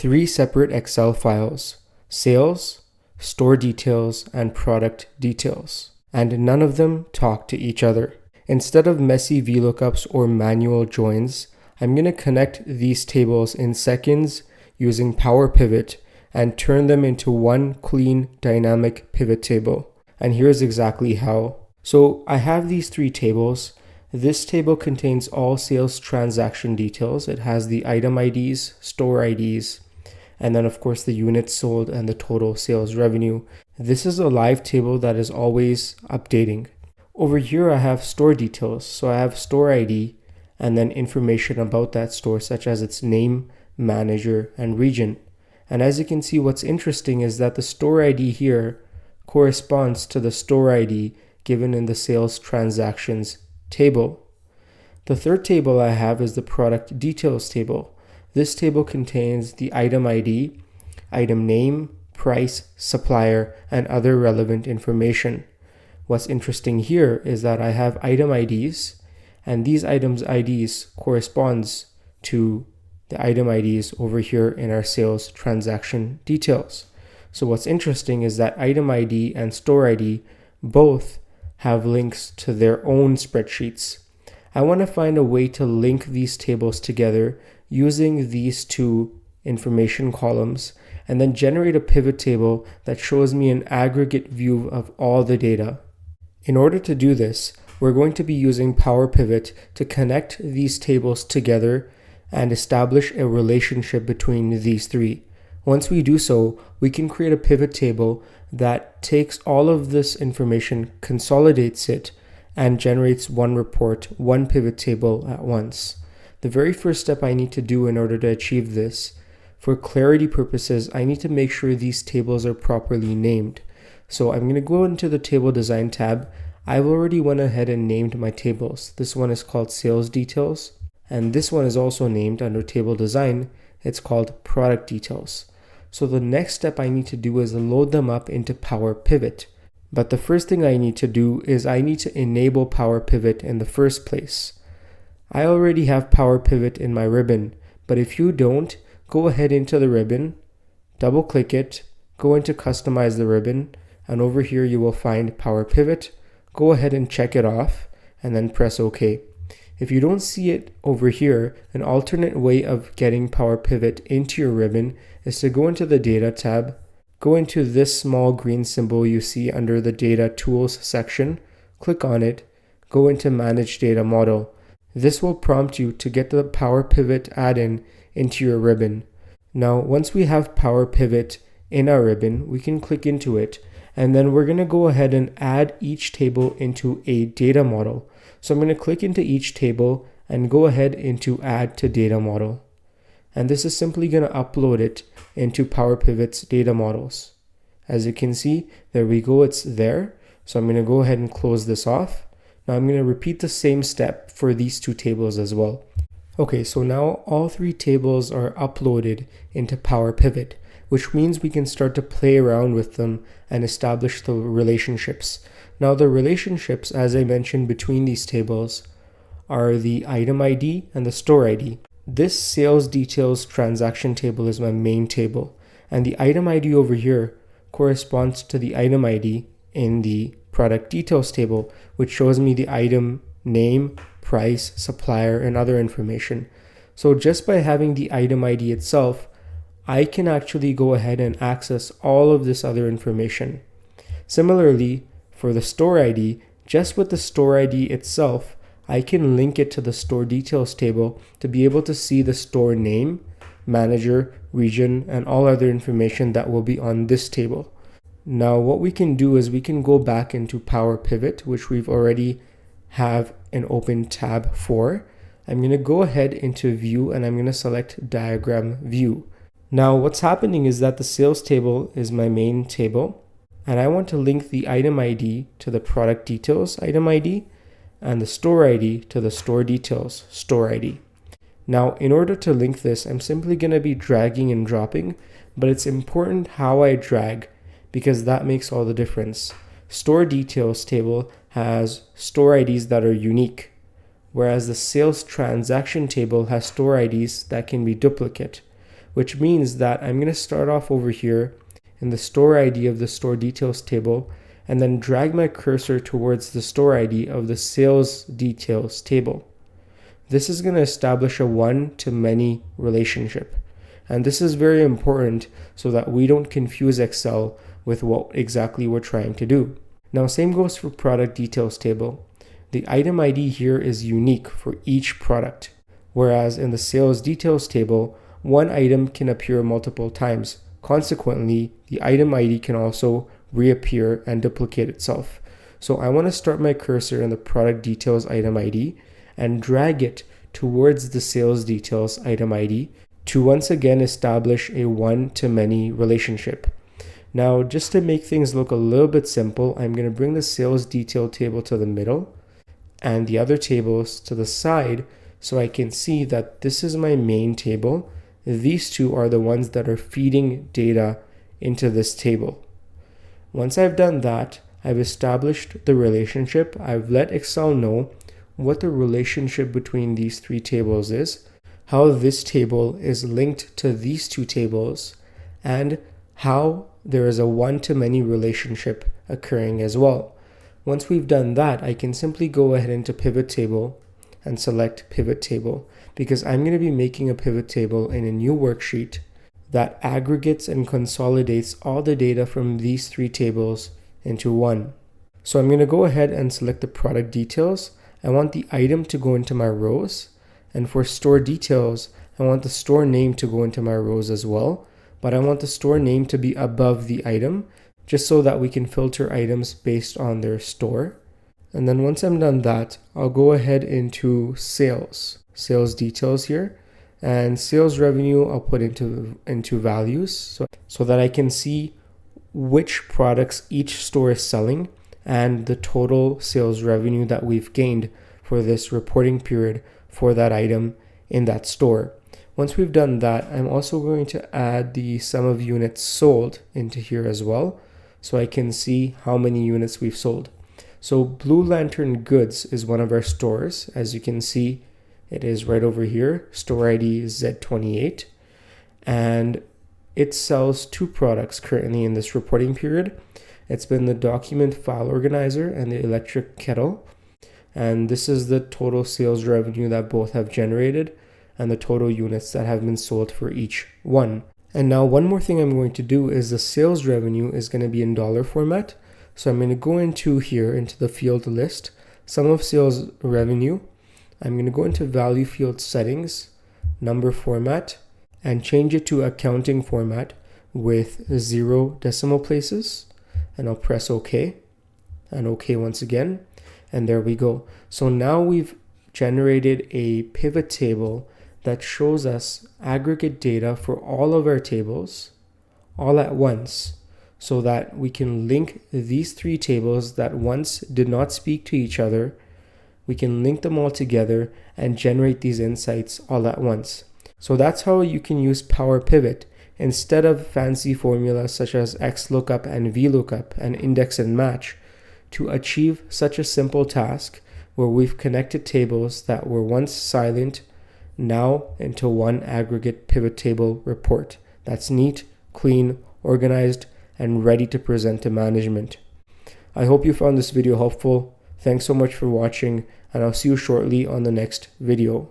three separate Excel files: sales, store details, and product details. And none of them talk to each other. Instead of messy VLOOKUPs or manual joins, I'm going to connect these tables in seconds using Power Pivot and turn them into one clean dynamic pivot table. And here's exactly how. So I have these three tables. This table contains all sales transaction details. It has the item IDs, store IDs, and then of course the units sold and the total sales revenue. This is a live table that is always updating. Over here I have store details. So I have store ID and then information about that store, such as its name, manager, and region. And as you can see, what's interesting is that the store ID here corresponds to the store ID given in the sales transactions table. The third table I have is the product details table. This table contains the item ID, item name, price, supplier, and other relevant information. What's interesting here is that I have item IDs, and these items IDs corresponds to the item IDs over here in our sales transaction details. So what's interesting is that item ID and store ID both have links to their own spreadsheets. I want to find a way to link these tables together using these two information columns and then generate a pivot table that shows me an aggregate view of all the data. In order to do this, we're going to be using Power Pivot to connect these tables together and establish a relationship between these three. Once we do so, we can create a pivot table that takes all of this information, consolidates it, and generates one report, one pivot table at once. The very first step I need to do in order to achieve this, for clarity purposes, I need to make sure these tables are properly named. So I'm going to go into the Table Design tab. I've already went ahead and named my tables. This one is called Sales Details, and this one is also named under Table Design. It's called Product Details. So the next step I need to do is load them up into Power Pivot. But the first thing I need to do is I need to enable Power Pivot in the first place. I already have Power Pivot in my ribbon, but if you don't, go ahead into the ribbon, double click it, go into Customize the ribbon, and over here you will find Power Pivot. Go ahead and check it off and then press OK. If you don't see it over here, an alternate way of getting Power Pivot into your ribbon is to go into the Data tab, go into this small green symbol you see under the Data Tools section, click on it, go into Manage Data Model. This will prompt you to get the Power Pivot add-in into your ribbon. Now, once we have Power Pivot in our ribbon, we can click into it, and then we're going to go ahead and add each table into a data model. So I'm going to click into each table and go ahead into Add to Data Model. And this is simply going to upload it into Power Pivot's data models. As you can see, there we go, it's there. So I'm going to go ahead and close this off. Now I'm going to repeat the same step for these two tables as well. Okay, so now all three tables are uploaded into Power Pivot, which means we can start to play around with them and establish the relationships. Now the relationships, as I mentioned, between these tables are the item ID and the store ID. This sales details transaction table is my main table, and the item ID over here corresponds to the item ID in the product details table, which shows me the item name, price, supplier, and other information. So just by having the item ID itself, I can actually go ahead and access all of this other information. Similarly, for the store ID, just with the store ID itself, I can link it to the store details table to be able to see the store name, manager, region, and all other information that will be on this table. Now what we can do is we can go back into Power Pivot, which we've already have an open tab for. I'm going to go ahead into View and I'm going to select Diagram View. Now what's happening is that the sales table is my main table, and I want to link the item ID to the product details item ID and the store ID to the store details store ID. Now in order to link this, I'm simply going to be dragging and dropping, but it's important how I drag because that makes all the difference. Store details table has store IDs that are unique, whereas the sales transaction table has store IDs that can be duplicate. which means that I'm going to start off over here in the store ID of the store details table and then drag my cursor towards the store ID of the sales details table. This is going to establish a one-to-many relationship. And this is very important so that we don't confuse Excel with what exactly we're trying to do. Now, same goes for product details table. The item ID here is unique for each product, whereas in the sales details table, one item can appear multiple times. Consequently, the item ID can also reappear and duplicate itself. So I want to start my cursor in the product details item ID and drag it towards the sales details item ID to once again establish a one-to-many relationship. Now, just to make things look a little bit simple, I'm going to bring the sales detail table to the middle and the other tables to the side so I can see that this is my main table. These two are the ones that are feeding data into this table. Once I've done that, I've established the relationship. I've let Excel know what the relationship between these three tables is, how this table is linked to these two tables, and how there is a one-to-many relationship occurring as well. Once we've done that, I can simply go ahead into PivotTable and select PivotTable because I'm going to be making a pivot table in a new worksheet that aggregates and consolidates all the data from these three tables into one. So I'm going to go ahead and select the product details. I want the item to go into my rows, and for store details, I want the store name to go into my rows as well, but I want the store name to be above the item just so that we can filter items based on their store. And then once I'm done that, I'll go ahead into sales details here, and sales revenue I'll put into values so that I can see which products each store is selling and the total sales revenue that we've gained for this reporting period for that item in that store. Once we've done that, I'm also going to add the sum of units sold into here as well so I can see how many units we've sold. So Blue Lantern Goods is one of our stores. As you can see, it is right over here. Store ID is Z28, and it sells two products currently in this reporting period. It's been the document file organizer and the electric kettle. And this is the total sales revenue that both have generated and the total units that have been sold for each one. And now one more thing I'm going to do is the sales revenue is going to be in dollar format. So I'm going to go into here, into the field list, sum of sales revenue. I'm going to go into value field settings, number format, and change it to accounting format with 0 decimal places. And I'll press OK and OK once again. And there we go. So now we've generated a pivot table that shows us aggregate data for all of our tables all at once so that we can link these three tables that once did not speak to each other. We can link them all together and generate these insights all at once. So that's how you can use Power Pivot instead of fancy formulas such as XLOOKUP and VLOOKUP and index and match to achieve such a simple task where we've connected tables that were once silent now into one aggregate pivot table report that's neat, clean, organized, and ready to present to management. I hope you found this video helpful. Thanks so much for watching, and I'll see you shortly on the next video.